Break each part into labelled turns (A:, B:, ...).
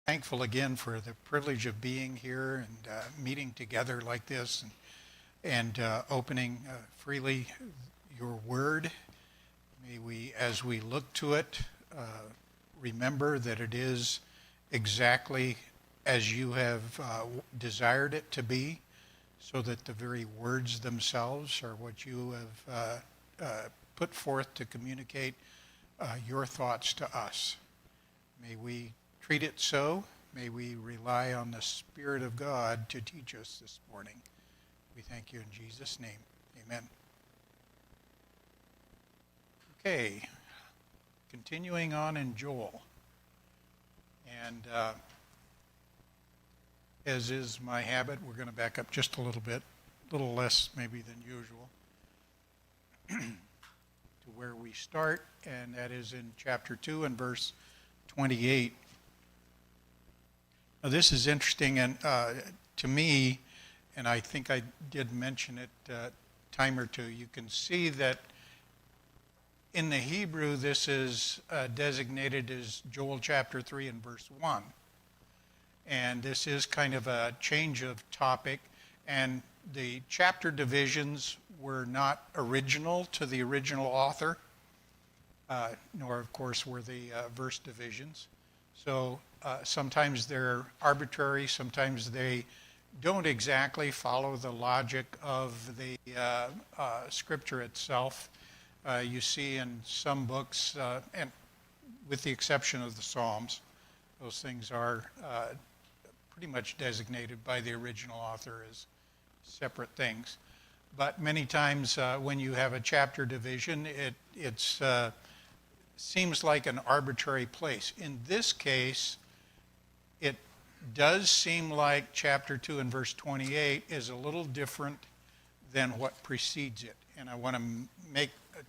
A: Thankful again for the privilege of being here and meeting together like this and opening freely your word. May we, as we look to it, remember that it is exactly as you have desired it to be, so that the very words themselves are what you have put forth to communicate your thoughts to us. May we treat it so. May we rely on the Spirit of God to teach us this morning. We thank you in Jesus' name. Amen. Okay, continuing on in Joel. And as is my habit, we're going to back up just a little bit, a little less maybe than usual, to where we start, and that is in chapter 2 and verse 28. Now, this is interesting, and to me, and I think I did mention it a time or two, you can see that in the Hebrew, this is designated as Joel chapter 3 and verse 1. And this is kind of a change of topic, and the chapter divisions were not original to the original author, nor, of course, were the verse divisions. So sometimes they're arbitrary, sometimes they don't exactly follow the logic of the scripture itself. You see in some books, and with the exception of the Psalms, those things are pretty much designated by the original author as separate things. But many times when you have a chapter division, it seems like an arbitrary place. In this case, it does seem like chapter 2 and verse 28 is a little different than what precedes it. And I want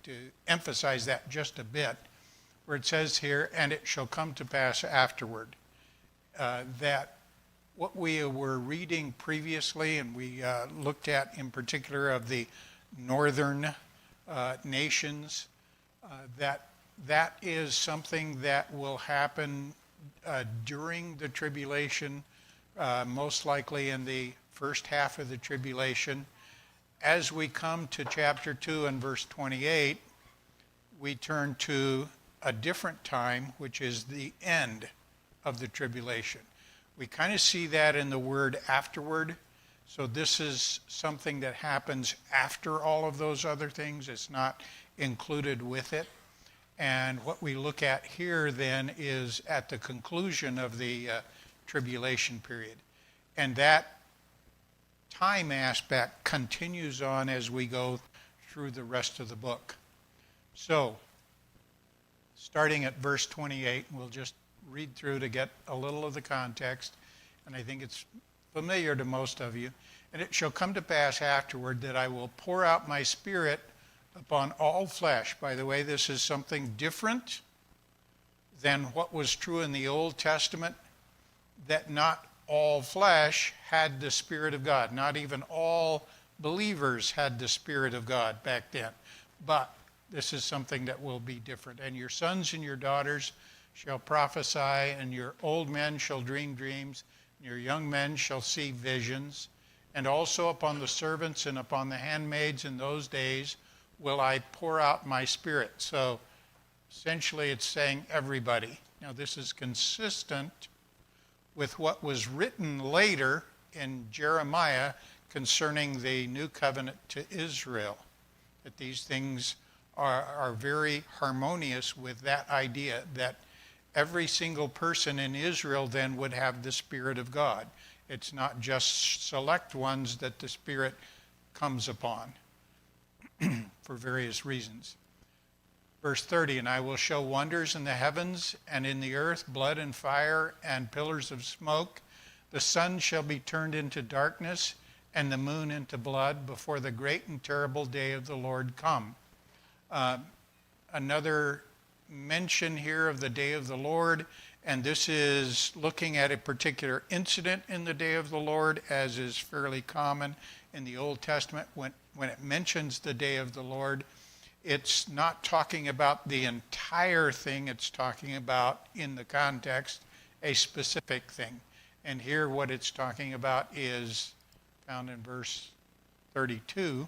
A: to emphasize that just a bit, where it says here, and it shall come to pass afterward, that what we were reading previously, and we looked at in particular of the northern nations, that is something that will happen during the tribulation, most likely in the first half of the tribulation. As we come to chapter 2 and verse 28, we turn to a different time, which is the end of the tribulation. We kind of see that in the word afterward. So this is something that happens after all of those other things. It's not included with it. And what we look at here then is at the conclusion of the tribulation period. And that time aspect continues on as we go through the rest of the book. So, starting at verse 28, we'll just read through to get a little of the context, and I think it's familiar to most of you. And it shall come to pass afterward that I will pour out my spirit upon all flesh. By the way, this is something different than what was true in the Old Testament, that not all flesh had the Spirit of God. Not even all believers had the Spirit of God back then. But this is something that will be different. And your sons and your daughters shall prophesy, and your old men shall dream dreams, and your young men shall see visions. And also upon the servants and upon the handmaids in those days will I pour out my spirit. So essentially it's saying everybody. Now this is consistent with what was written later in Jeremiah concerning the new covenant to Israel. That these things are very harmonious with that idea that every single person in Israel then would have the Spirit of God. It's not just select ones that the Spirit comes upon for various reasons. Verse 30, and I will show wonders in the heavens and in the earth, blood and fire and pillars of smoke. The sun shall be turned into darkness and the moon into blood before the great and terrible day of the Lord come. Another mention here of the day of the Lord, and this is looking at a particular incident in the day of the Lord, as is fairly common in the Old Testament. When it mentions the day of the Lord, it's not talking about the entire thing. It's talking about, in the context, a specific thing. And here what it's talking about is found in verse 32.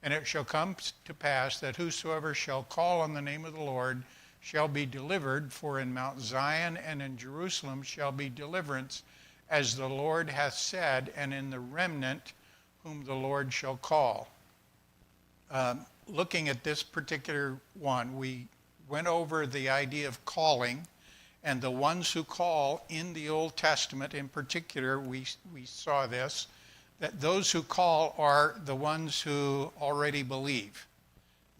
A: And it shall come to pass that whosoever shall call on the name of the Lord shall be delivered, for in Mount Zion and in Jerusalem shall be deliverance, as the Lord hath said, and in the remnant whom the Lord shall call. Looking at this particular one, we went over the idea of calling, and the ones who call in the Old Testament in particular, we saw this, that those who call are the ones who already believe.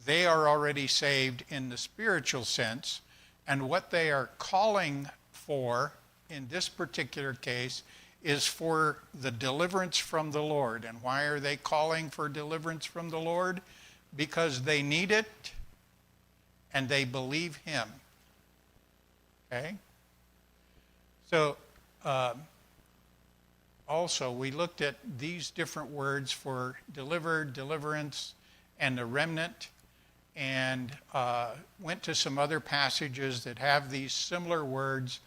A: They are already saved in the spiritual sense, and what they are calling for in this particular case is for the deliverance from the Lord. And why are they calling for deliverance from the Lord? Because they need it and they believe him. Okay? So, also, we looked at these different words for delivered, deliverance, and the remnant, and went to some other passages that have these similar words,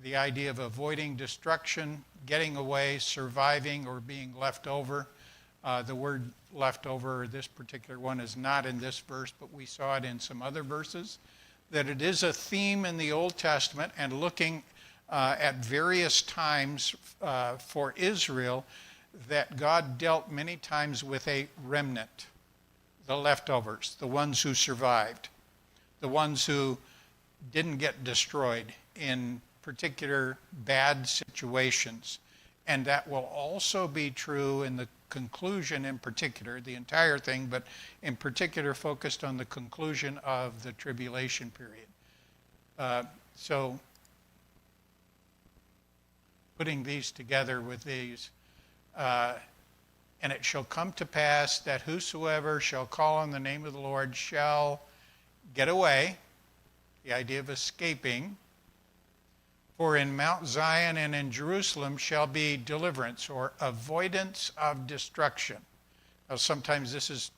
A: the idea of avoiding destruction, getting away, surviving, or being left over. The word left over, this particular one, is not in this verse, but we saw it in some other verses, that it is a theme in the Old Testament, and looking at various times for Israel, that God dealt many times with a remnant, the leftovers, the ones who survived, the ones who didn't get destroyed in particular bad situations. And that will also be true in the conclusion in particular, the entire thing, but in particular focused on the conclusion of the tribulation period. So putting these together with these, and it shall come to pass that whosoever shall call on the name of the Lord shall get away, the idea of escaping, for in Mount Zion and in Jerusalem shall be deliverance, or avoidance of destruction. Now sometimes this is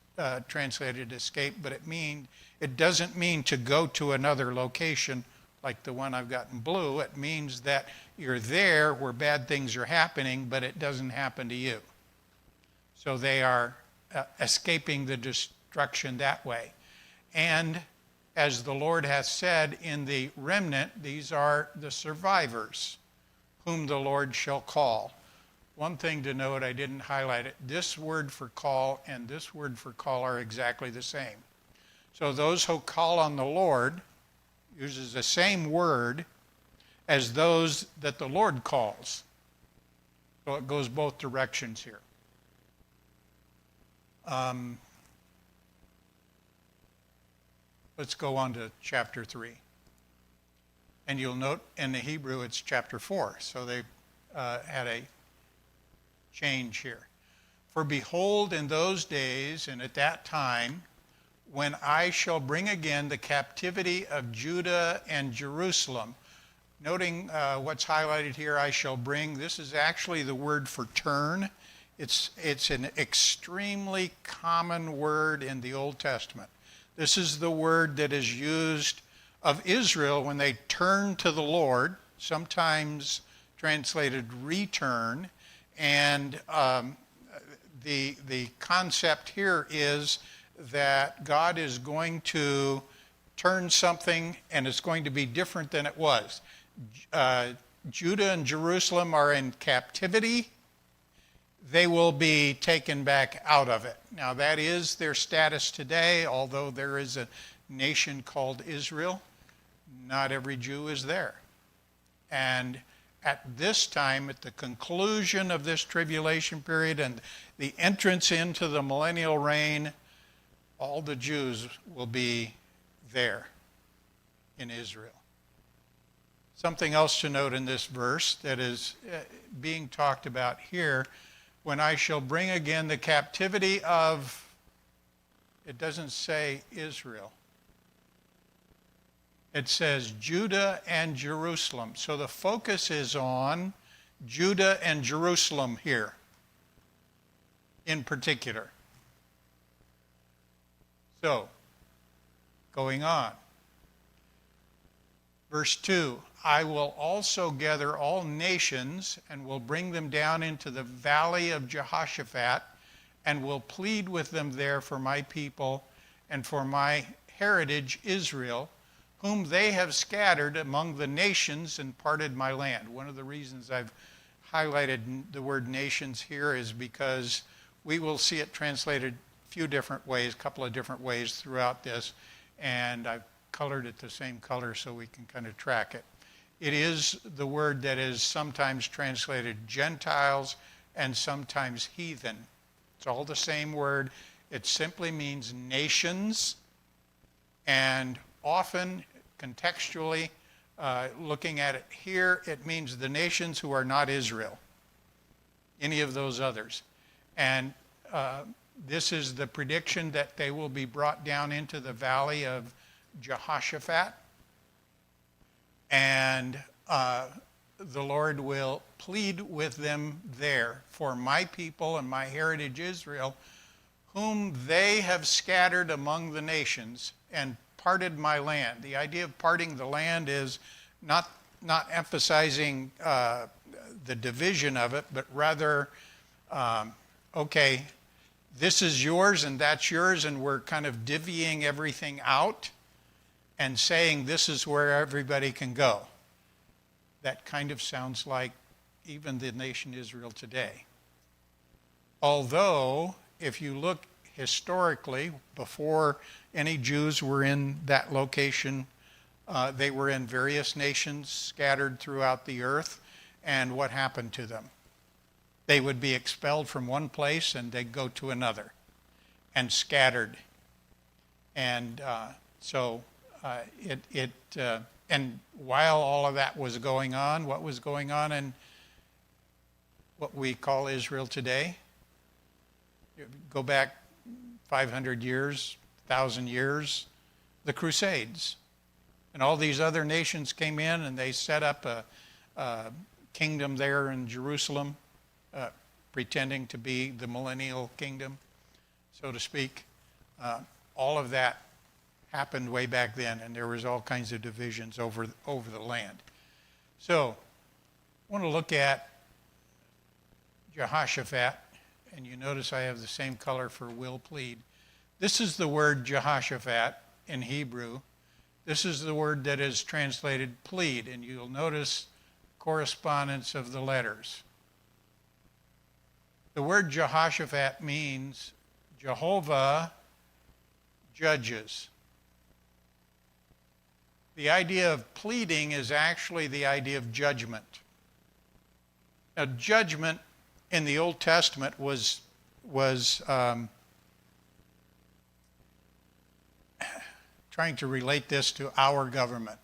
A: translated escape, but it doesn't mean to go to another location like the one I've got in blue. It means that you're there where bad things are happening, but it doesn't happen to you. So they are escaping the destruction that way. And as the Lord hath said, in the remnant, these are the survivors whom the Lord shall call. One thing to note, I didn't highlight it. This word for call and this word for call are exactly the same. So those who call on the Lord uses the same word as those that the Lord calls. So it goes both directions here. Let's go on to chapter 3. And you'll note in the Hebrew it's chapter 4. So they had a change here. For behold, in those days and at that time, when I shall bring again the captivity of Judah and Jerusalem. Noting what's highlighted here, I shall bring, this is actually the word for turn. It's an extremely common word in the Old Testament. This is the word that is used of Israel when they turn to the Lord, sometimes translated return. And the concept here is that God is going to turn something and it's going to be different than it was. Judah and Jerusalem are in captivity. They will be taken back out of it. Now that is their status today, although there is a nation called Israel. Not every Jew is there. And at this time, at the conclusion of this tribulation period and the entrance into the millennial reign, all the Jews will be there in Israel. Something else to note in this verse that is being talked about here, when I shall bring again the captivity of, it doesn't say Israel. It says Judah and Jerusalem. So the focus is on Judah and Jerusalem here in particular. So, going on. Verse 2, I will also gather all nations and will bring them down into the valley of Jehoshaphat and will plead with them there for my people and for my heritage Israel, whom they have scattered among the nations and parted my land. One of the reasons I've highlighted the word nations here is because we will see it translated a few different ways, a couple of different ways throughout this, and I've colored it the same color so we can kind of track it. It is the word that is sometimes translated Gentiles and sometimes heathen. It's all the same word. It simply means nations, and often contextually, looking at it here, it means the nations who are not Israel, any of those others. And this is the prediction that they will be brought down into the valley of Jehoshaphat, and the Lord will plead with them there for my people and my heritage Israel, whom they have scattered among the nations and parted my land. The idea of parting the land is not emphasizing the division of it, but rather, okay, this is yours and that's yours, and we're kind of divvying everything out and saying this is where everybody can go. That kind of sounds like even the nation Israel today. Although, if you look historically, before any Jews were in that location, they were in various nations scattered throughout the earth, and what happened to them? They would be expelled from one place and they'd go to another and scattered. And and while all of that was going on, what was going on in what we call Israel today? Go back 500 years, 1,000 years, the Crusades. And all these other nations came in and they set up a kingdom there in Jerusalem, pretending to be the millennial kingdom, so to speak. All of that happened way back then, and there was all kinds of divisions over the land. So I want to look at Jehoshaphat, and you notice I have the same color for will plead. This is the word Jehoshaphat in Hebrew. This is the word that is translated plead, and you'll notice correspondence of the letters. The word Jehoshaphat means Jehovah judges. The idea of pleading is actually the idea of judgment. Now, judgment in the Old Testament was trying to relate this to our government.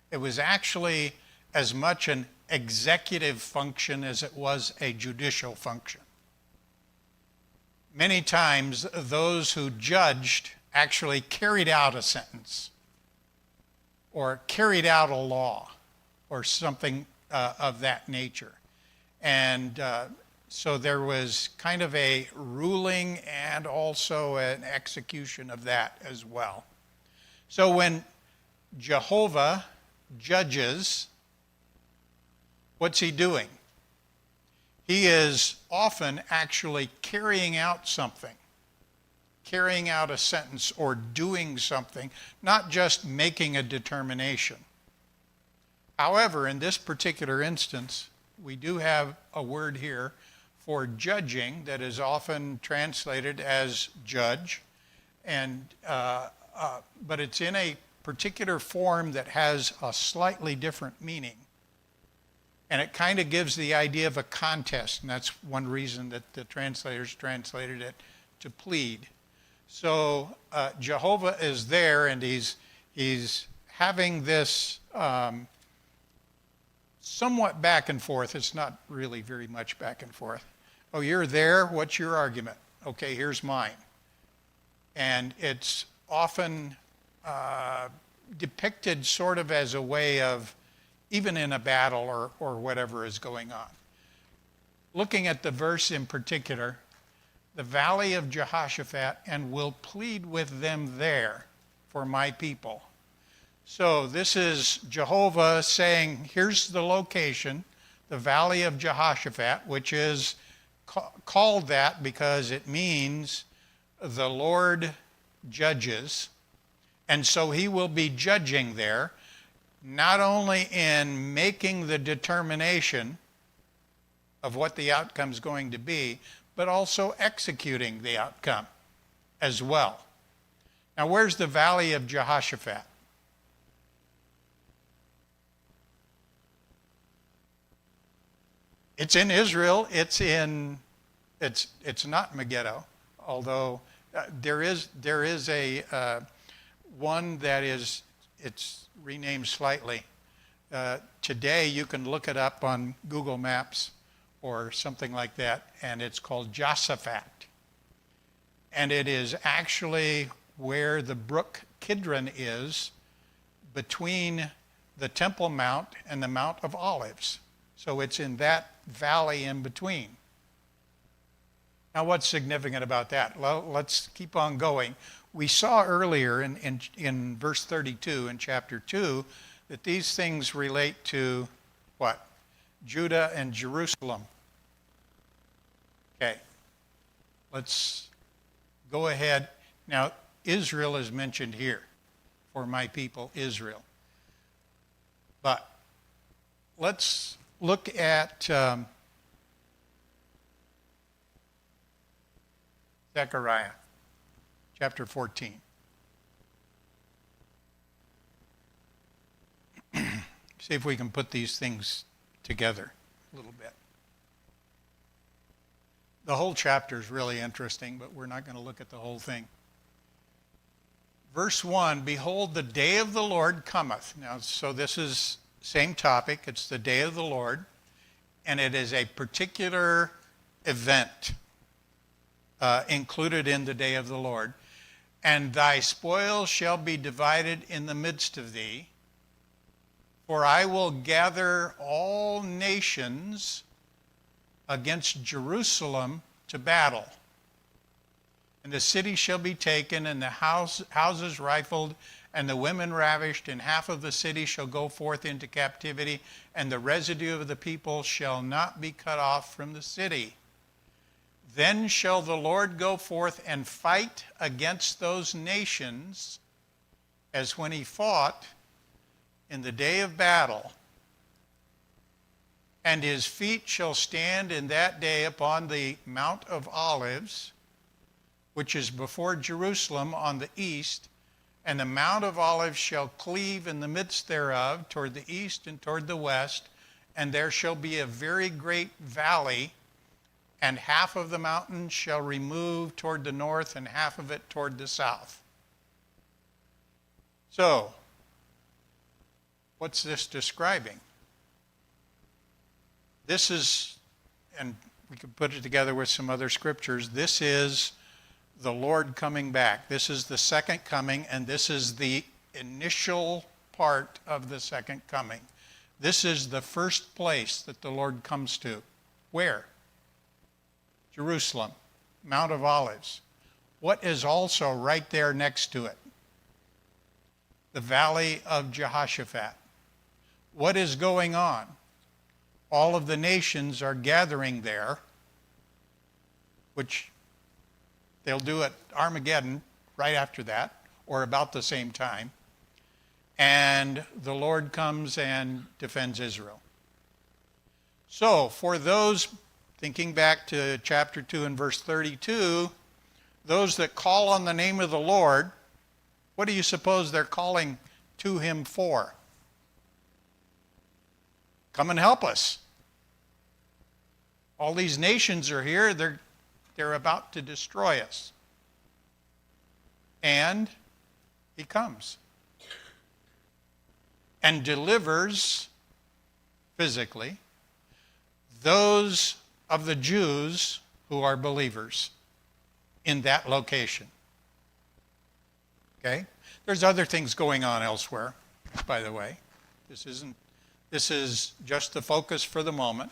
A: It was actually as much an executive function as it was a judicial function. Many times, those who judged actually carried out a sentence or carried out a law or something of that nature. And so there was kind of a ruling and also an execution of that as well. So when Jehovah judges, what's he doing? He is often actually carrying out something, carrying out a sentence or doing something, not just making a determination. However, in this particular instance, we do have a word here for judging that is often translated as judge, and but it's in a particular form that has a slightly different meaning. And it kind of gives the idea of a contest, and that's one reason that the translators translated it to plead. So Jehovah is there, and he's having this somewhat back and forth. It's not really very much back and forth. Oh, you're there? What's your argument? Okay, here's mine. And it's often depicted sort of as a way of, even in a battle or whatever is going on. Looking at the verse in particular, the valley of Jehoshaphat, and will plead with them there for my people. So this is Jehovah saying, here's the location, the Valley of Jehoshaphat, which is called that because it means the Lord judges. And so he will be judging there, not only in making the determination of what the outcome is going to be, but also executing the outcome as well. Now, where's the Valley of Jehoshaphat? It's in Israel. It's not Megiddo, although there is a one that it's renamed slightly. Today you can look it up on Google Maps or something like that, and it's called Josaphat. And it is actually where the brook Kidron is between the Temple Mount and the Mount of Olives. So it's in that valley in between. Now, what's significant about that? Well, let's keep on going. We saw earlier in verse 32 in chapter 2 that these things relate to what? Judah and Jerusalem. Okay, let's go ahead. Now, Israel is mentioned here, for my people Israel. But let's look at Zechariah chapter 14. See if we can put these things together a little bit. The whole chapter is really interesting, but we're not going to look at the whole thing. Verse 1, behold, the day of the Lord cometh. Now, so this is same topic. It's the day of the Lord, and it is a particular event included in the day of the Lord. And thy spoils shall be divided in the midst of thee, for I will gather all nations against Jerusalem to battle. And the city shall be taken, and the houses rifled, and the women ravished, and half of the city shall go forth into captivity, and the residue of the people shall not be cut off from the city. Then shall the Lord go forth and fight against those nations, as when he fought in the day of battle. And his feet shall stand in that day upon the Mount of Olives, which is before Jerusalem on the east, and the Mount of Olives shall cleave in the midst thereof toward the east and toward the west, and there shall be a very great valley, and half of the mountain shall remove toward the north, and half of it toward the south. So, what's this describing? This is, and we could put it together with some other scriptures, this is the Lord coming back. This is the second coming, and this is the initial part of the second coming. This is the first place that the Lord comes to. Where? Jerusalem, Mount of Olives. What is also right there next to it? The Valley of Jehoshaphat. What is going on? All of the nations are gathering there, which they'll do at Armageddon right after that, or about the same time. And the Lord comes and defends Israel. So, for those, thinking back to chapter 2 and verse 32, those that call on the name of the Lord, what do you suppose they're calling to him for? Come and help us. All these nations are here. They're about to destroy us. And he comes and delivers physically those of the Jews who are believers in that location. Okay? There's other things going on elsewhere, by the way. This is just the focus for the moment.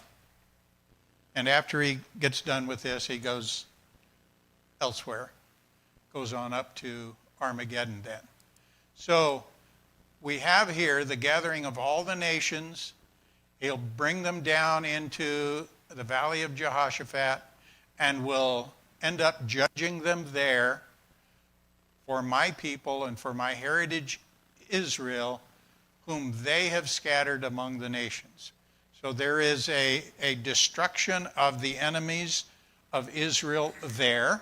A: And after he gets done with this, he goes elsewhere, goes on up to Armageddon then. So we have here the gathering of all the nations. He'll bring them down into the valley of Jehoshaphat and will end up judging them there for my people and for my heritage Israel, whom they have scattered among the nations. So there is a destruction of the enemies of Israel there,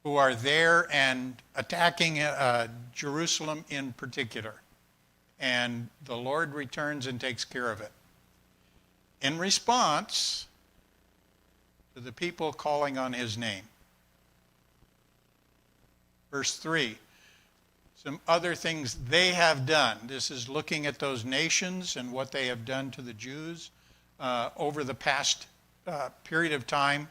A: who are there and attacking Jerusalem in particular. And the Lord returns and takes care of it. In response to the people calling on his name. Verse 3, some other things they have done. This is looking at those nations and what they have done to the Jews over the past period of time.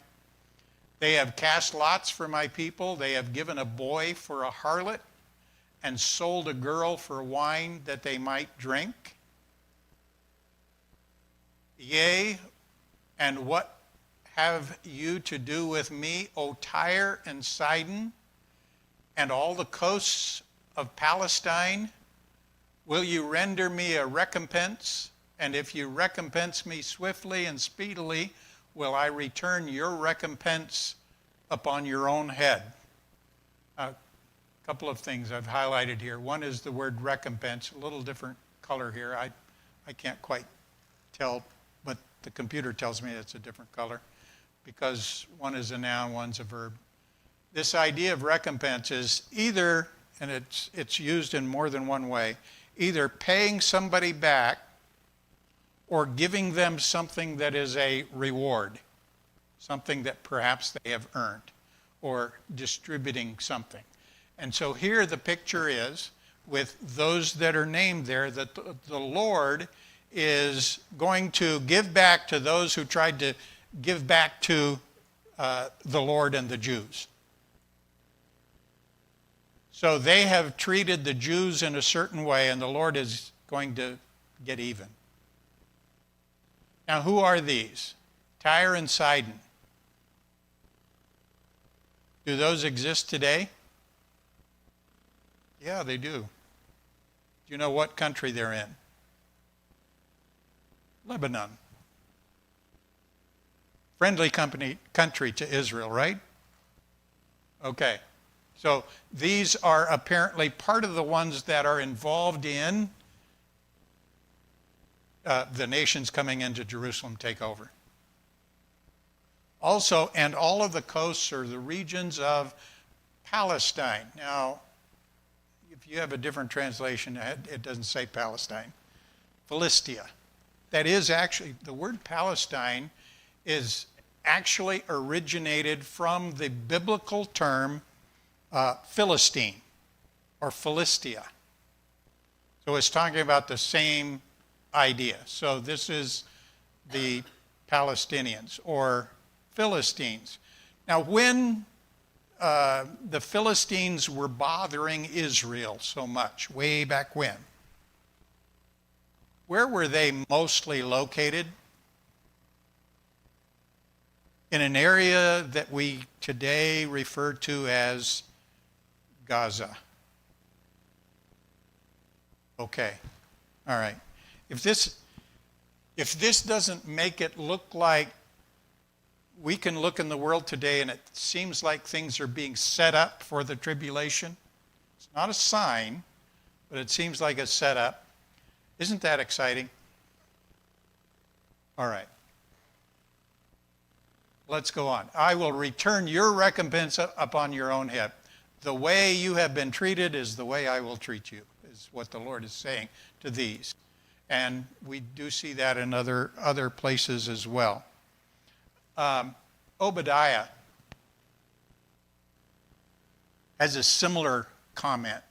A: They have cast lots for my people. They have given a boy for a harlot and sold a girl for wine that they might drink. Yea, and what have you to do with me, O Tyre and Sidon, and all the coasts of Palestine? Will you render me a recompense? And if you recompense me swiftly and speedily, will I return your recompense upon your own head? A couple of things I've highlighted here. One is the word recompense, a little different color here. I can't quite tell, but the computer tells me it's a different color because one is a noun, one's a verb. This idea of recompense is either, and it's used in more than one way, either paying somebody back or giving them something that is a reward, something that perhaps they have earned, or distributing something. And so here the picture is, with those that are named there, that the Lord is going to give back to those who tried to give back to the Lord and the Jews. So they have treated the Jews in a certain way, and the Lord is going to get even. Now, who are these? Tyre and Sidon. Do those exist today? Yeah, they do. Do you know what country they're in? Lebanon. Friendly country to Israel, right? Okay. So these are apparently part of the ones that are involved in the nations coming into Jerusalem take over. Also, and all of the coasts or the regions of Palestine. Now, if you have a different translation, it doesn't say Palestine. Philistia. That is actually, the word Palestine is actually originated from the biblical term Philistine or Philistia. So it's talking about the same idea. So this is the Palestinians or Philistines. Now, when the Philistines were bothering Israel so much, way back when, where were they mostly located? In an area that we today refer to as Gaza. Okay, all right. If this doesn't make it look like we can look in the world today and it seems like things are being set up for the tribulation, it's not a sign, but it seems like a setup. Isn't that exciting? All right. Let's go on. I will return your recompense upon your own head. The way you have been treated is the way I will treat you, is what the Lord is saying to these. And we do see that in other places as well. Obadiah has a similar comment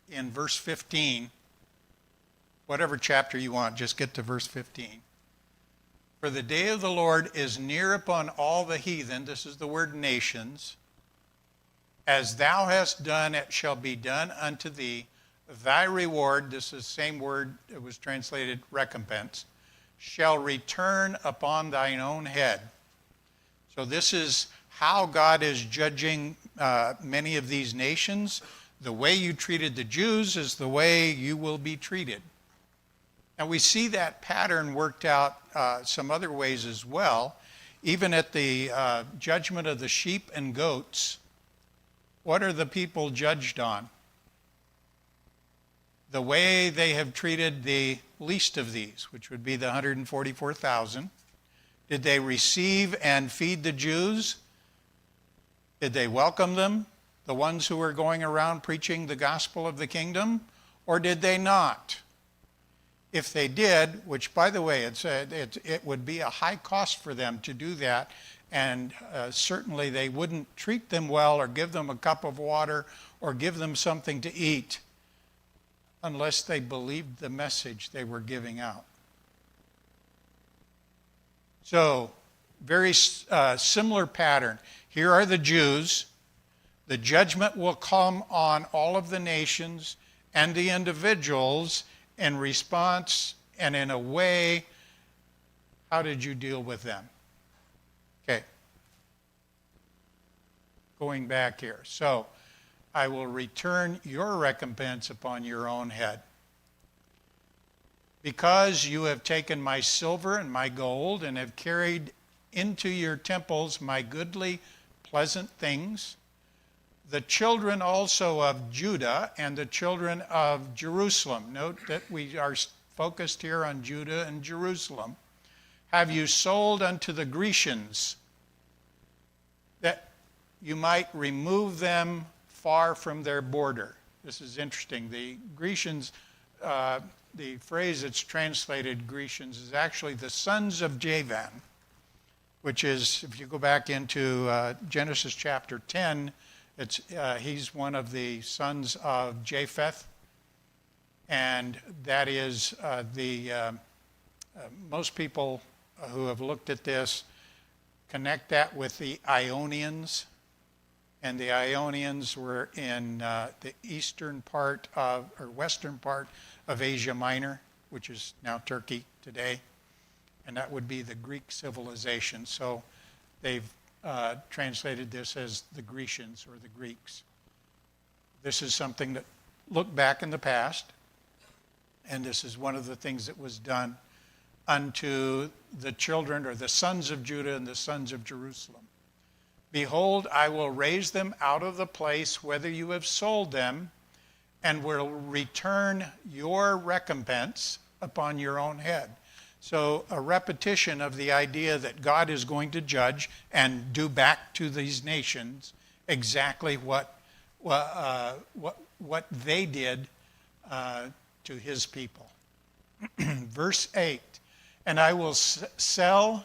A: in verse 15. Whatever chapter you want, just get to verse 15. For the day of the Lord is near upon all the heathen, this is the word nations, as thou hast done, it shall be done unto thee. Thy reward, this is the same word, it was translated recompense, shall return upon thine own head. So this is how God is judging many of these nations. The way you treated the Jews is the way you will be treated. Now we see that pattern worked out some other ways as well. Even at the judgment of the sheep and goats, what are the people judged on? The way they have treated the least of these, which would be the 144,000. Did they receive and feed the Jews? Did they welcome them, the ones who were going around preaching the gospel of the kingdom, or did they not? If they did, which by the way, it would be a high cost for them to do that, and certainly they wouldn't treat them well or give them a cup of water or give them something to eat unless they believed the message they were giving out. So, very similar pattern. Here are the Jews. The judgment will come on all of the nations and the individuals in response and in a way. How did you deal with them? Okay. Going back here. So, I will return your recompense upon your own head. Because you have taken my silver and my gold and have carried into your temples my goodly, pleasant things, the children also of Judah and the children of Jerusalem, note that we are focused here on Judah and Jerusalem, have you sold unto the Grecians, that you might remove them far from their border. This is interesting. The Grecians, the phrase that's translated Grecians is actually the sons of Javan, which is, if you go back into Genesis chapter 10, he's one of the sons of Japheth, and that is most people who have looked at this connect that with the Ionians. And the Ionians were in the eastern part of, or western part of Asia Minor, which is now Turkey today. And that would be the Greek civilization. So they've translated this as the Grecians or the Greeks. This is something that looked back in the past. And this is one of the things that was done unto the children or the sons of Judah and the sons of Jerusalem. Behold, I will raise them out of the place whither you have sold them, and will return your recompense upon your own head. So a repetition of the idea that God is going to judge and do back to these nations exactly what they did to his people. Verse 8, and I will sell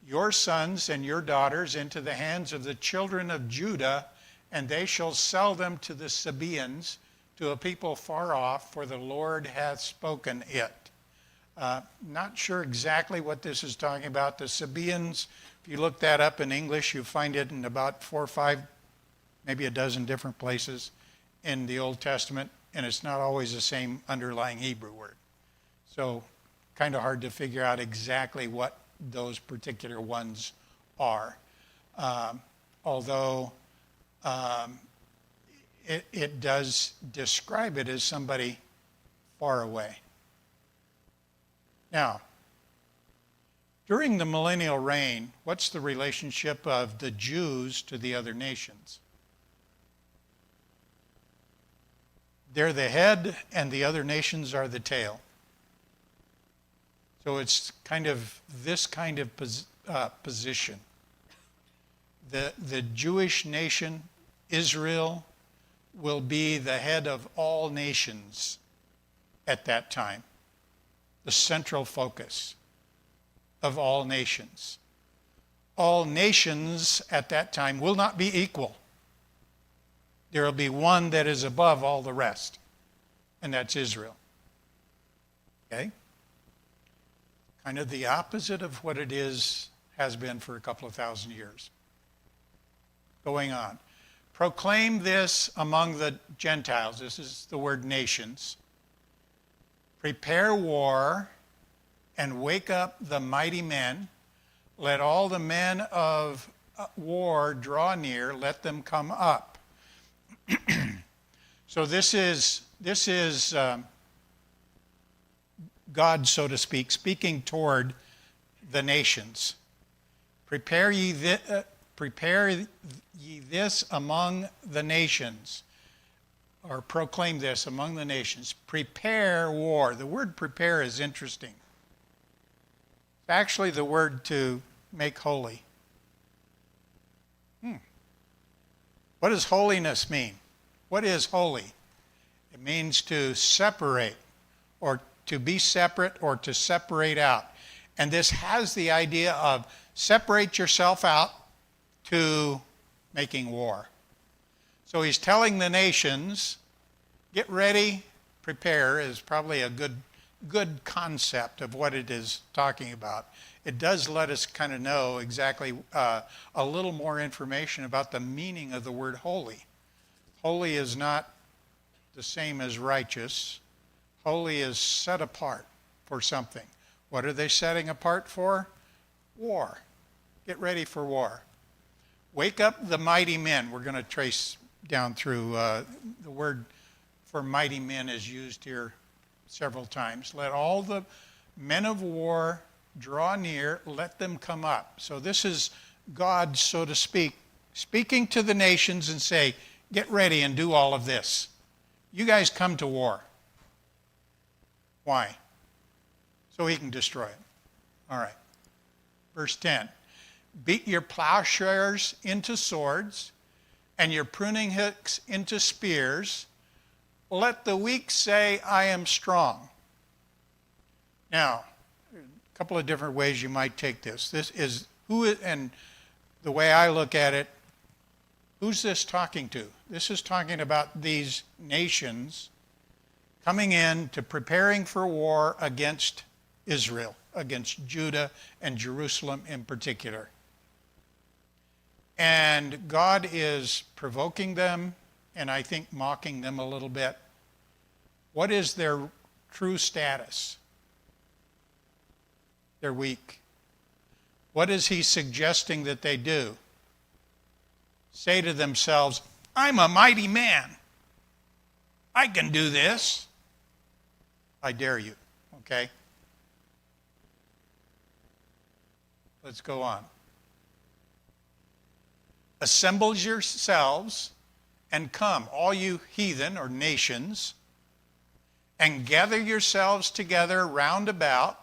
A: your sons and your daughters into the hands of the children of Judah, and they shall sell them to the Sabaeans, to a people far off, for the Lord hath spoken it. Not sure exactly what this is talking about. The Sabaeans, if you look that up in English, you find it in about 4 or 5, maybe a dozen different places in the Old Testament, and it's not always the same underlying Hebrew word. So kind of hard to figure out exactly what those particular ones are. Although it does describe it as somebody far away. Now, during the millennial reign, what's the relationship of the Jews to the other nations? They're the head and the other nations are the tail. So it's kind of this kind of position. The Jewish nation, Israel, will be the head of all nations at that time. The central focus of all nations. All nations at that time will not be equal. There will be one that is above all the rest, and that's Israel. Okay? Kind of the opposite of what it has been for a couple of thousand years. Going on. Proclaim this among the Gentiles. This is the word nations. Prepare war and wake up the mighty men. Let all the men of war draw near. Let them come up. So this is God, so to speak, speaking toward the nations. Prepare ye this among the nations, or proclaim this among the nations. Prepare war. The word prepare is interesting. It's actually the word to make holy. What does holiness mean? What is holy? It means to separate, or to be separate, or to separate out. And this has the idea of separate yourself out to making war. So he's telling the nations, get ready, prepare is probably a good concept of what it is talking about. It does let us kind of know exactly a little more information about the meaning of the word holy. Holy is not the same as righteous. Holy is set apart for something. What are they setting apart for? War. Get ready for war. Wake up the mighty men. We're going to trace down through the word for mighty men is used here several times. Let all the men of war draw near, let them come up. So this is God, so to speak, speaking to the nations and say, get ready and do all of this. You guys come to war. Why? So he can destroy it. All right. Verse 10. Beat your plowshares into swords and your pruning hooks into spears. Let the weak say, I am strong. Now, a couple of different ways you might take this. This is and the way I look at it, who's this talking to? This is talking about these nations coming in to preparing for war against Israel, against Judah and Jerusalem in particular. And God is provoking them and I think mocking them a little bit. What is their true status? They're weak. What is he suggesting that they do? Say to themselves, I'm a mighty man. I can do this. I dare you. Okay? Let's go on. Assemble yourselves and come, all you heathen or nations, and gather yourselves together round about.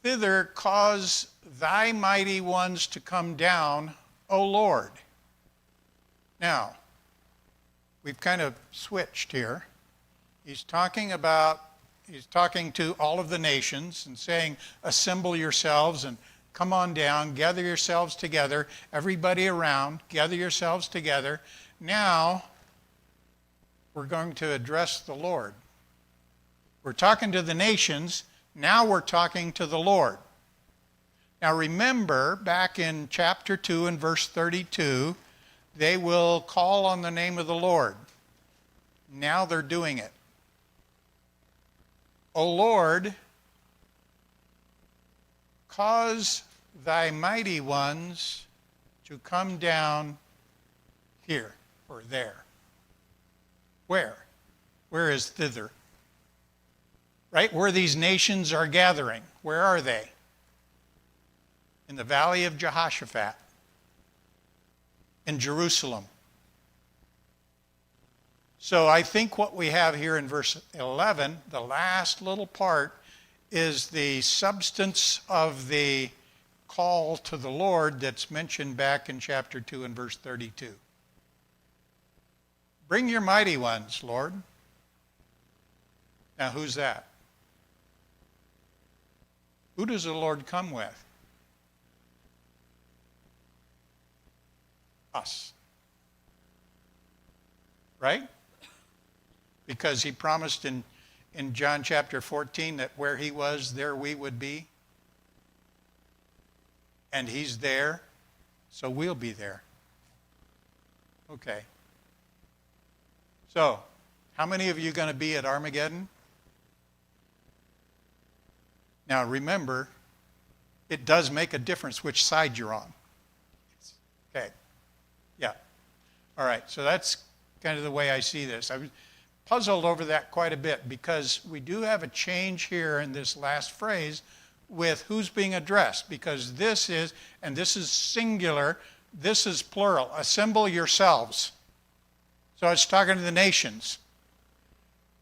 A: Thither cause thy mighty ones to come down, O Lord. Now, we've kind of switched here. He's talking to all of the nations and saying, assemble yourselves and come on down, gather yourselves together, everybody around, gather yourselves together. Now, we're going to address the Lord. We're talking to the nations, now we're talking to the Lord. Now remember, back in chapter 2 and verse 32, they will call on the name of the Lord. Now they're doing it. O Lord, cause thy mighty ones to come down here or there. Where? Where is thither? Right? Where these nations are gathering. Where are they? In the valley of Jehoshaphat. In Jerusalem. So I think what we have here in verse 11, the last little part, is the substance of the call to the Lord that's mentioned back in chapter 2 and verse 32. Bring your mighty ones, Lord. Now who's that? Who does the Lord come with? Us. Right? Because he promised in John chapter 14 that where he was, there we would be. And he's there, so we'll be there. Okay. So, how many of you are going to be at Armageddon? Now remember, it does make a difference which side you're on. Okay. Yeah. All right, so that's kind of the way I see this. I was puzzled over that quite a bit because we do have a change here in this last phrase with who's being addressed, because this is, and this is singular, this is plural, assemble yourselves. So it's talking to the nations.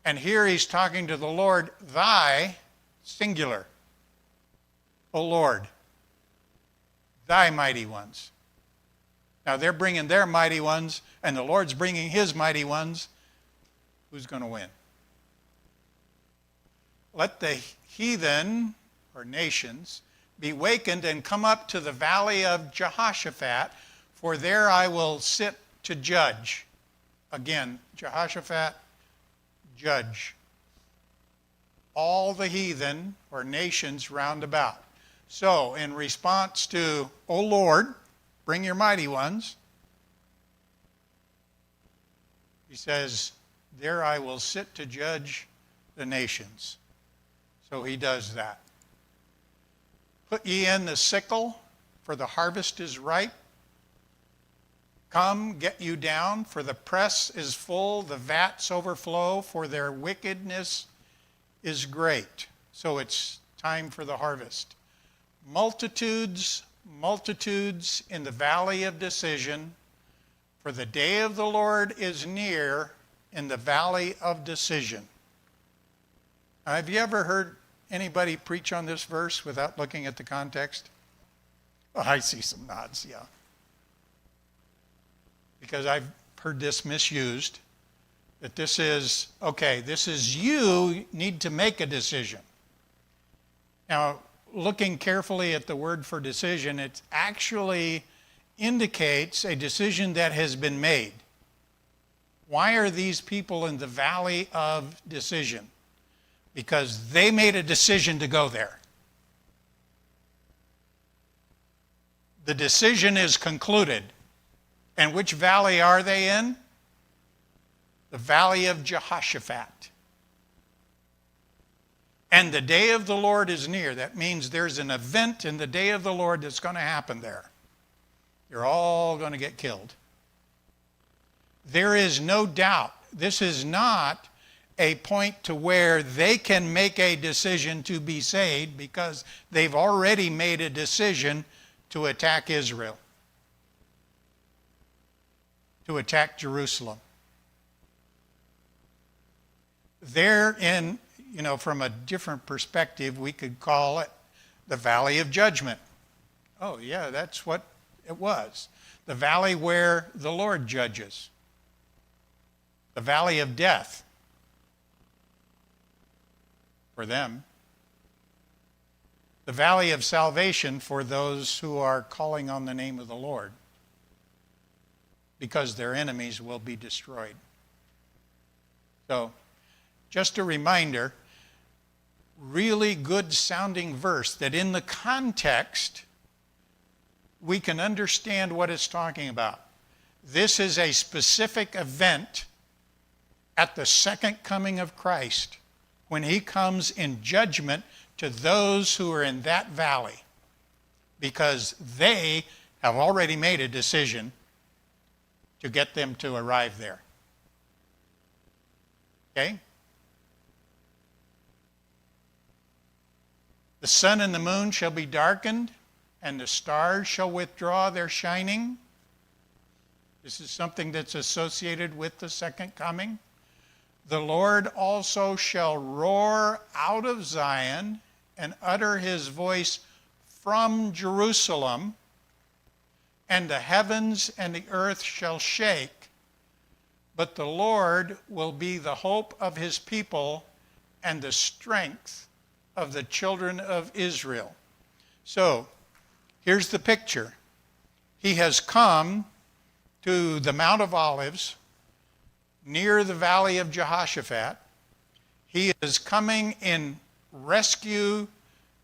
A: And here he's talking to the Lord, thy, singular, O Lord, thy mighty ones. Now they're bringing their mighty ones, and the Lord's bringing his mighty ones. Who's going to win? Let the heathen, or nations, be wakened and come up to the valley of Jehoshaphat, for there I will sit to judge. Again, Jehoshaphat, judge. All the heathen, or nations, round about. So, in response to, O Lord, bring your mighty ones, he says, there I will sit to judge the nations. So he does that. Put ye in the sickle, for the harvest is ripe. Come, get you down, for the press is full, the vats overflow, for their wickedness is great. So it's time for the harvest. Multitudes, multitudes in the valley of decision, for the day of the Lord is near in the valley of decision. Now, have you ever heard anybody preach on this verse without looking at the context? Oh, I see some nods, yeah. Because I've heard this misused, that this is, okay, this is you need to make a decision. Now, looking carefully at the word for decision, it actually indicates a decision that has been made. Why are these people in the valley of decision? Because they made a decision to go there. The decision is concluded. And which valley are they in? The valley of Jehoshaphat. And the day of the Lord is near. That means there's an event in the day of the Lord that's going to happen there. You're all going to get killed. There is no doubt. This is not a point to where they can make a decision to be saved, because they've already made a decision to attack Israel, to attack Jerusalem. There, in, from a different perspective, we could call it the valley of judgment. Oh yeah, that's what it was. The valley where the Lord judges. The valley of death for them. The valley of salvation for those who are calling on the name of the Lord, because their enemies will be destroyed. So, just a reminder, really good sounding verse that in the context we can understand what it's talking about. This is a specific event at the second coming of Christ, when he comes in judgment to those who are in that valley, because they have already made a decision to get them to arrive there. Okay? The sun and the moon shall be darkened, and the stars shall withdraw their shining. This is something that's associated with the second coming. The Lord also shall roar out of Zion and utter his voice from Jerusalem, and the heavens and the earth shall shake. But the Lord will be the hope of his people and the strength of the children of Israel. So, here's the picture. He has come to the Mount of Olives, near the valley of Jehoshaphat. He is coming in rescue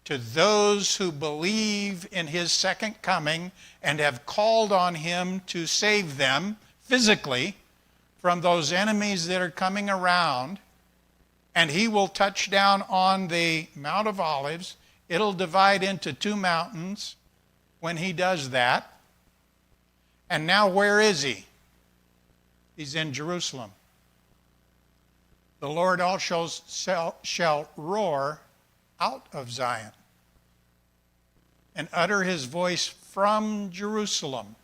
A: to those who believe in his second coming and have called on him to save them physically from those enemies that are coming around. And he will touch down on the Mount of Olives. It'll divide into two mountains when he does that. And now where is he? He's in Jerusalem. The Lord also shall roar out of Zion and utter his voice from Jerusalem,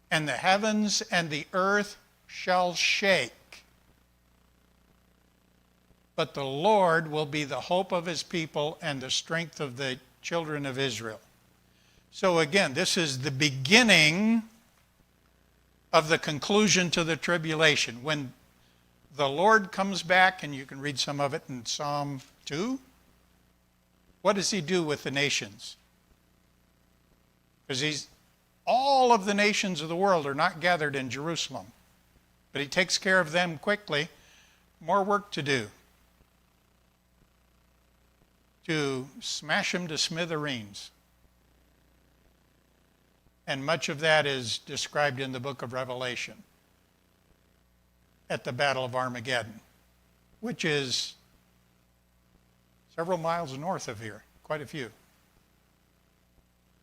A: and the heavens and the earth shall shake. But the Lord will be the hope of his people and the strength of the children of Israel. So again, this is the beginning of the conclusion to the tribulation. When the Lord comes back, and you can read some of it in Psalm 2, what does he do with the nations? Because all of the nations of the world are not gathered in Jerusalem. But he takes care of them quickly. More work to do. To smash them to smithereens. And much of that is described in the book of Revelation at the Battle of Armageddon, which is several miles north of here, quite a few.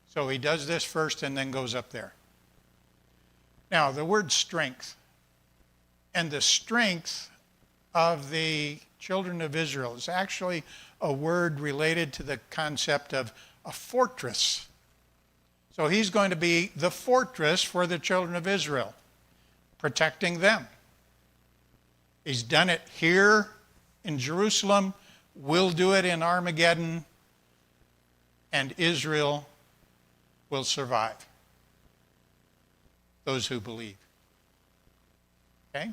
A: So he does this first and then goes up there. Now, the word strength, and the strength of the children of Israel is actually a word related to the concept of a fortress. So he's going to be the fortress for the children of Israel, protecting them. He's done it here in Jerusalem, will do it in Armageddon, and Israel will survive. Those who believe. Okay?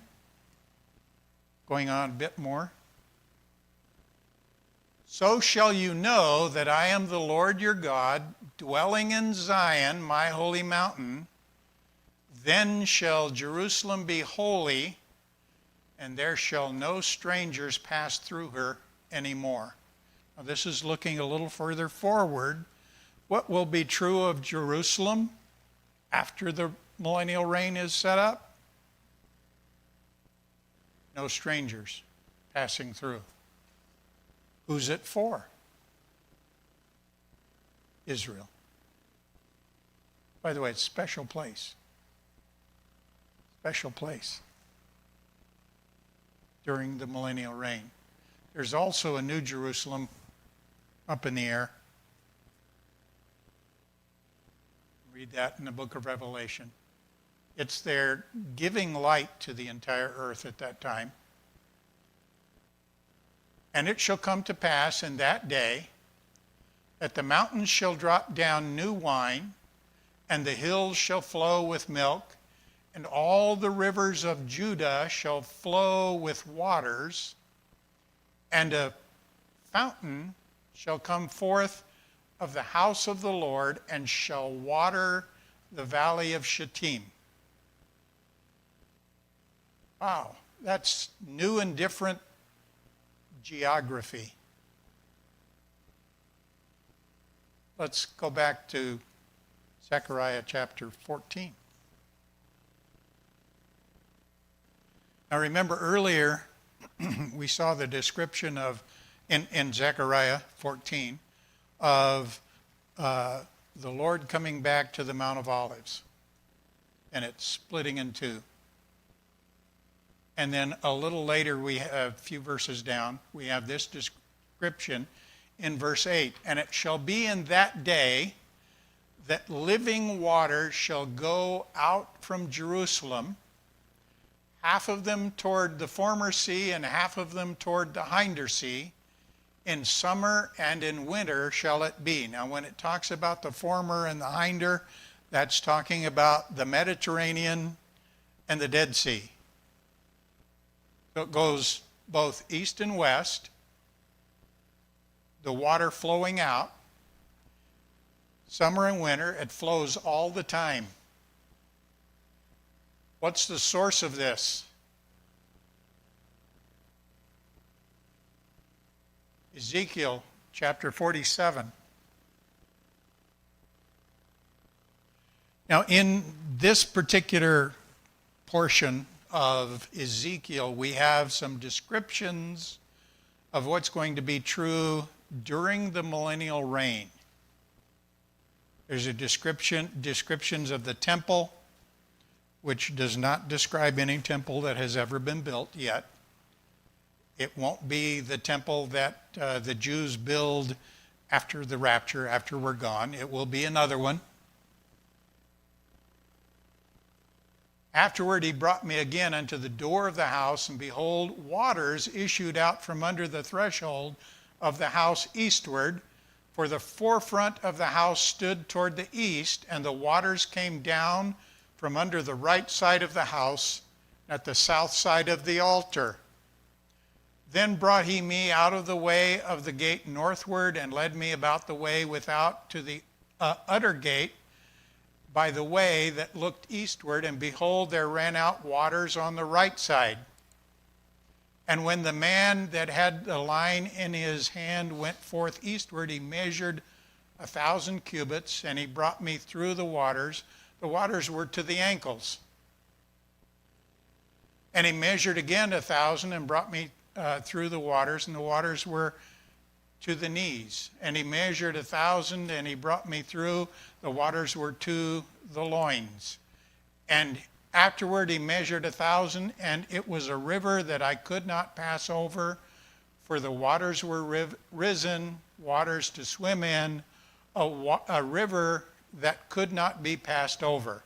A: Going on a bit more. So shall you know that I am the Lord your God, dwelling in Zion, my holy mountain. Then shall Jerusalem be holy, and there shall no strangers pass through her anymore. Now, this is looking a little further forward. What will be true of Jerusalem after the millennial reign is set up? No strangers passing through. Who's it for? Israel. By the way, it's a special place. Special place during the millennial reign. There's also a new Jerusalem up in the air. Read that in the book of Revelation. It's there giving light to the entire earth at that time. And it shall come to pass in that day that the mountains shall drop down new wine, and the hills shall flow with milk, and all the rivers of Judah shall flow with waters, and a fountain shall come forth of the house of the Lord, and shall water the valley of Shittim. Wow, that's new and different geography. Let's go back to Zechariah chapter 14. Now remember earlier we saw the description of, in Zechariah 14, of the Lord coming back to the Mount of Olives, and it's splitting in two. And then a little later, we have a few verses down, we have this description in verse 8. And it shall be in that day that living water shall go out from Jerusalem, half of them toward the former sea and half of them toward the hinder sea. In summer and in winter shall it be. Now when it talks about the former and the hinder, that's talking about the Mediterranean and the Dead Sea. So it goes both east and west, the water flowing out. Summer and winter, it flows all the time. What's the source of this? Ezekiel chapter 47. Now in this particular portion of Ezekiel, we have some descriptions of what's going to be true during the millennial reign. There's a descriptions of the temple, which does not describe any temple that has ever been built yet. It won't be the temple that the Jews build after the rapture, after we're gone. It will be another one. Afterward he brought me again unto the door of the house, and behold, waters issued out from under the threshold of the house eastward, for the forefront of the house stood toward the east, and the waters came down from under the right side of the house at the south side of the altar. Then brought he me out of the way of the gate northward, and led me about the way without to the utter gate by the way that looked eastward, and behold, there ran out waters on the right side. And when the man that had the line in his hand went forth eastward, he measured 1,000 cubits, and he brought me through the waters. The waters were to the ankles. And he measured again 1,000 and brought me through the waters, and the waters were to the knees. And he measured 1,000, and he brought me through. The waters were to the loins. And afterward he measured 1,000, and it was a river that I could not pass over, for the waters were risen, waters to swim in, a river that could not be passed over.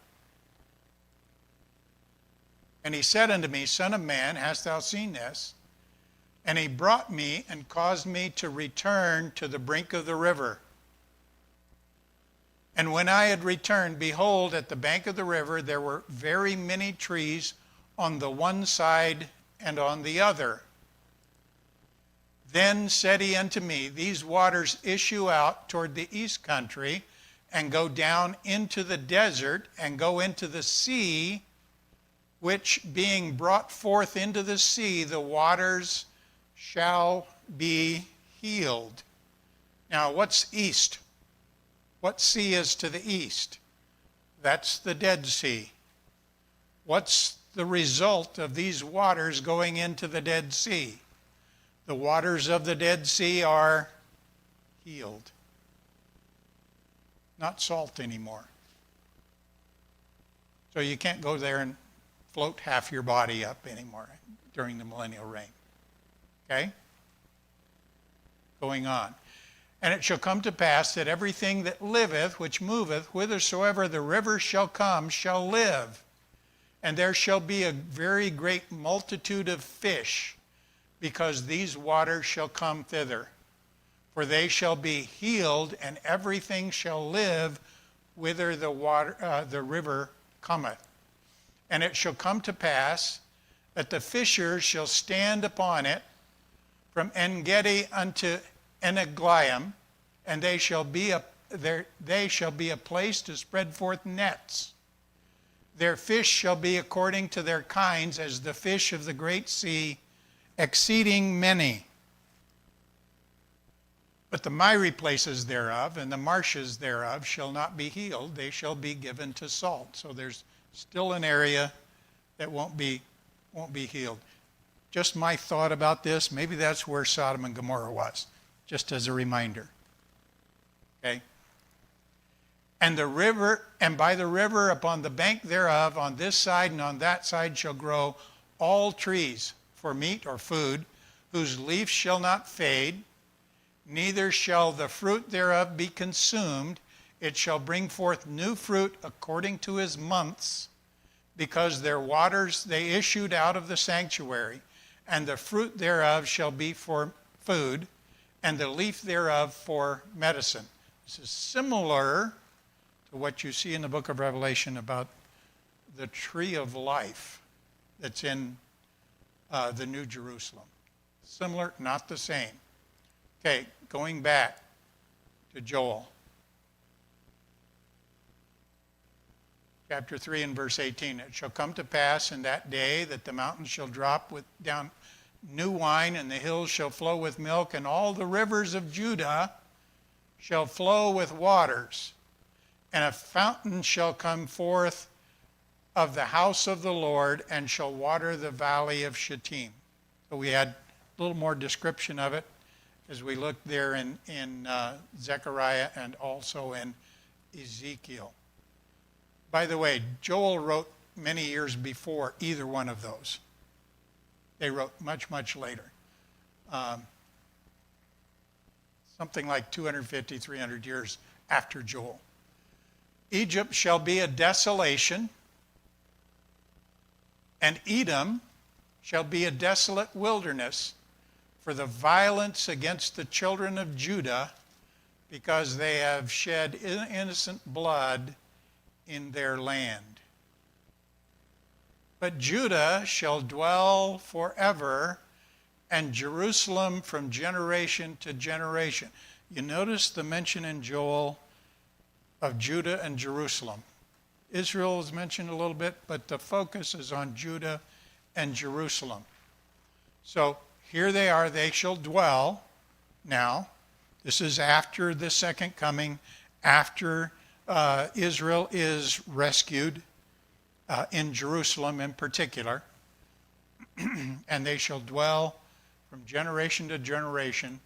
A: And he said unto me, Son of man, hast thou seen this? And he brought me and caused me to return to the brink of the river. And when I had returned, behold, at the bank of the river there were very many trees on the one side and on the other. Then said he unto me, These waters issue out toward the east country, and go down into the desert, and go into the sea, which being brought forth into the sea, the waters shall be healed. Now, what's east? What sea is to the east? That's the Dead Sea. What's the result of these waters going into the Dead Sea? The waters of the Dead Sea are healed. Not salt anymore. So you can't go there and float half your body up anymore during the millennial reign. Okay? Going on. And it shall come to pass that everything that liveth, which moveth, whithersoever the river shall come, shall live. And there shall be a very great multitude of fish, because these waters shall come thither. For they shall be healed, and everything shall live whither the river cometh. And it shall come to pass that the fishers shall stand upon it from En-gedi unto Eneglaim, and they shall be a place to spread forth nets. Their fish shall be according to their kinds, as the fish of the great sea, exceeding many. But the miry places thereof and the marshes thereof shall not be healed, they shall be given to salt. So there's still an area that won't be healed. Just my thought about this, maybe that's where Sodom and Gomorrah was, just as a reminder. Okay? And by the river upon the bank thereof, on this side and on that side shall grow all trees for meat or food, whose leaf shall not fade, neither shall the fruit thereof be consumed. It shall bring forth new fruit according to his months, because their waters they issued out of the sanctuary, and the fruit thereof shall be for food, and the leaf thereof for medicine. This is similar to what you see in the book of Revelation about the tree of life that's in the New Jerusalem. Similar, not the same. Okay, going back to Joel. Chapter 3 and verse 18. It shall come to pass in that day that the mountains shall drop down new wine, and the hills shall flow with milk, and all the rivers of Judah shall flow with waters. And a fountain shall come forth of the house of the Lord, and shall water the valley of Shittim. So we had a little more description of it as we look there in Zechariah and also in Ezekiel. By the way, Joel wrote many years before either one of those. They wrote much, much later. Something like 250, 300 years after Joel. Egypt shall be a desolation, and Edom shall be a desolate wilderness for the violence against the children of Judah, because they have shed innocent blood in their land. But Judah shall dwell forever, and Jerusalem from generation to generation. You notice the mention in Joel of Judah and Jerusalem. Israel is mentioned a little bit, but the focus is on Judah and Jerusalem. So here they are, they shall dwell now. This is after the second coming, after Israel is rescued in Jerusalem in particular. And they shall dwell from generation to generation,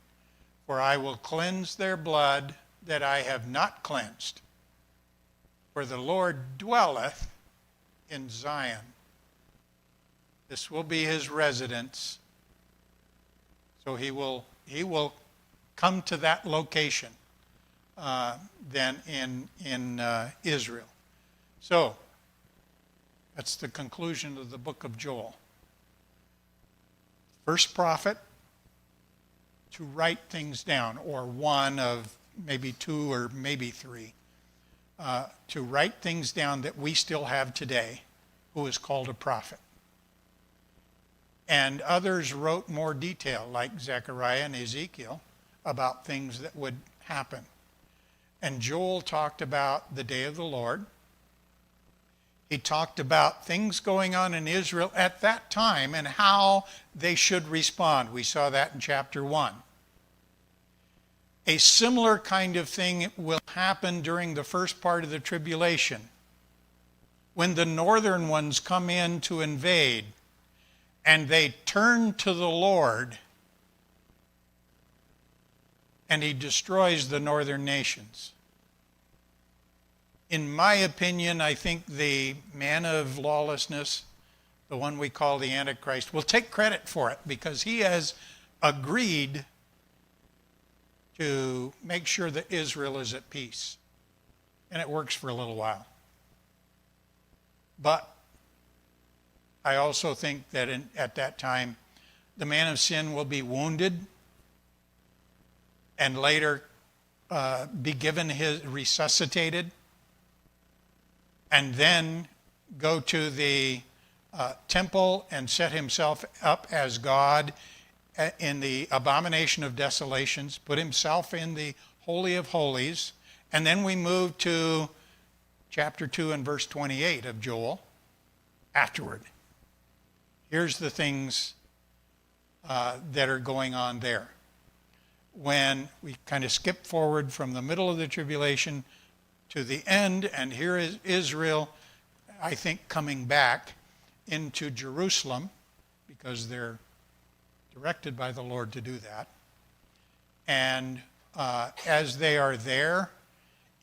A: for I will cleanse their blood that I have not cleansed. For the Lord dwelleth in Zion. This will be his residence. So he will come to that location then in Israel. So that's the conclusion of the book of Joel. First prophet to write things down, or one of maybe two or maybe three, to write things down that we still have today, who is called a prophet. And others wrote more detail, like Zechariah and Ezekiel, about things that would happen. And Joel talked about the day of the Lord. He talked about things going on in Israel at that time and how they should respond. We saw that in chapter 1. A similar kind of thing will happen during the first part of the tribulation, when the northern ones come in to invade and they turn to the Lord, and he destroys the northern nations. In my opinion, I think the man of lawlessness, the one we call the Antichrist, will take credit for it, because he has agreed to make sure that Israel is at peace. And it works for a little while. But I also think that at that time, the man of sin will be wounded and later be given resuscitated, and then go to the temple and set himself up as God in the abomination of desolations, put himself in the Holy of Holies. And then we move to chapter 2 and verse 28 of Joel afterward. Here's the things that are going on there. When we kind of skip forward from the middle of the tribulation to the end, and here is Israel, I think, coming back into Jerusalem, because they're directed by the Lord to do that. And as they are there,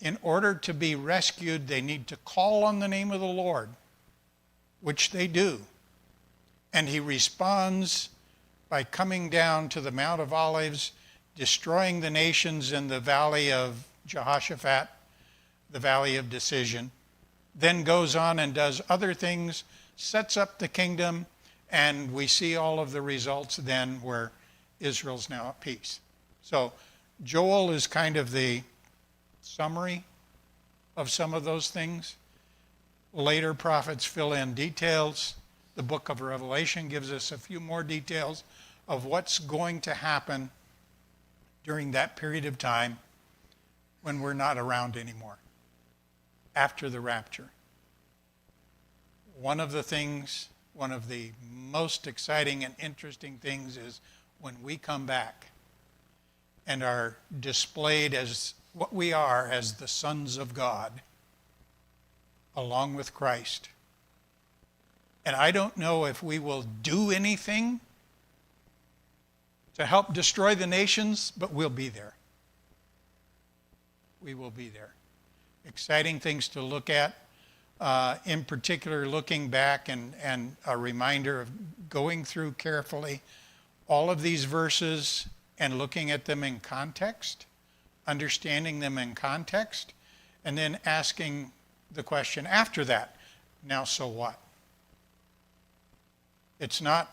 A: in order to be rescued, they need to call on the name of the Lord, which they do. And he responds by coming down to the Mount of Olives, destroying the nations in the valley of Jehoshaphat, the valley of decision, then goes on and does other things, sets up the kingdom, and we see all of the results then where Israel's now at peace. So Joel is kind of the summary of some of those things. Later prophets fill in details. The book of Revelation gives us a few more details of what's going to happen during that period of time when we're not around anymore, after the rapture. One of the most exciting and interesting things is when we come back and are displayed as what we are, as the sons of God, along with Christ. And I don't know if we will do anything to help destroy the nations, but we'll be there. We will be there. Exciting things to look at. in particular looking back and a reminder of going through carefully all of these verses and looking at them in context, understanding them in context, and then asking the question after that, now so what? It's not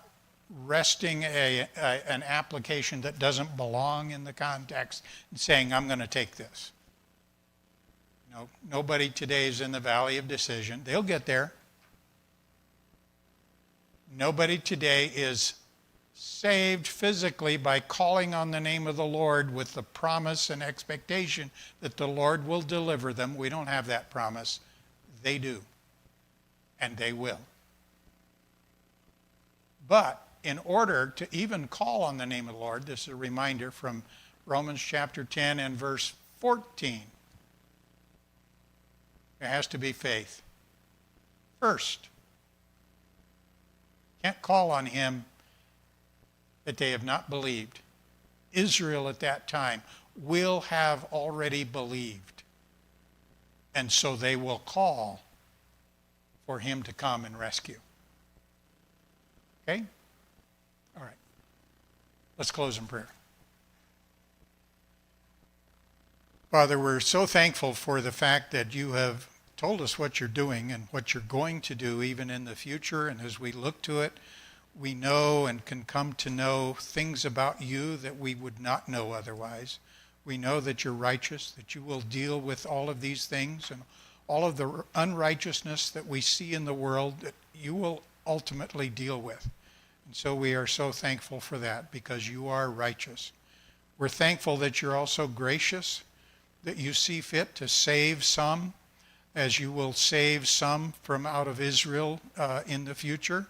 A: resting an application that doesn't belong in the context and saying, I'm going to take this. No, nobody today is in the valley of decision. They'll get there. Nobody today is saved physically by calling on the name of the Lord with the promise and expectation that the Lord will deliver them. We don't have that promise. They do. And they will. But in order to even call on the name of the Lord, this is a reminder from Romans chapter 10 and verse 14. There has to be faith first. Can't call on him that they have not believed. Israel at that time will have already believed. And so they will call for him to come and rescue. Okay? All right. Let's close in prayer. Father, we're so thankful for the fact that you have told us what you're doing and what you're going to do even in the future. And as we look to it, we know and can come to know things about you that we would not know otherwise. We know that you're righteous, that you will deal with all of these things and all of the unrighteousness that we see in the world that you will ultimately deal with. And so we are so thankful for that because you are righteous. We're thankful that you're also gracious, that you see fit to save some, as you will save some from out of Israel in the future.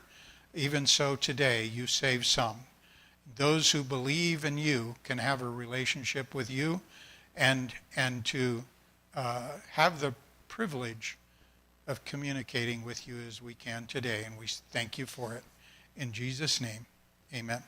A: Even so today, you save some. Those who believe in you can have a relationship with you and to have the privilege of communicating with you as we can today. And we thank you for it. In Jesus' name, amen.